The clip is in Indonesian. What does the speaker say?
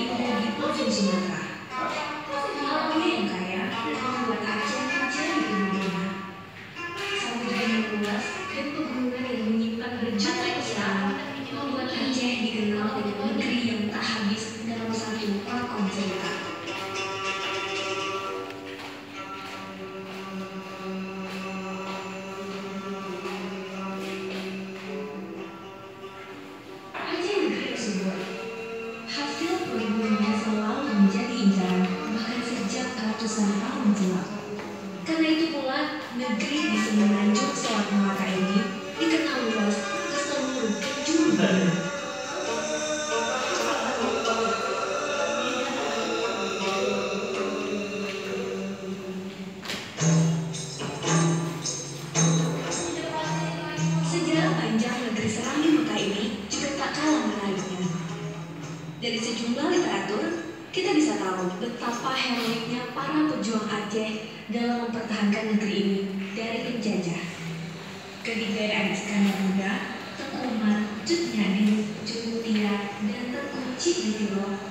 indah di ujung Sumatera. Alamnya yang kaya membuat Aceh menjadi penuh dunia. Samudra yang luas dan pegunungan yang menyimpan berjuta pesona membuat Aceh dikenal dengan negeri yang tak habis dalam satu pakom cerita. Aceh negeri tersebut, hasil perburuannya selalu menjadi incaran bahkan sejak ratusan tahun silam. Karena itu pula, negeri di semenanjung Selat Malaka ini dikenal luas ke seluruh penjuru dunia. Sejarah panjang negeri Serambi Mekah ini juga tak kalah menariknya. Dari sejumlah literatur, kita bisa tahu betapa heroiknya para pejuang Aceh dalam mempertahankan negeri ini dari penjajah. Kebudayaan Iskandar Muda, Tengku Umar, Cut Nyadin, Cut Mutia, dan Tengku Cik Ditiro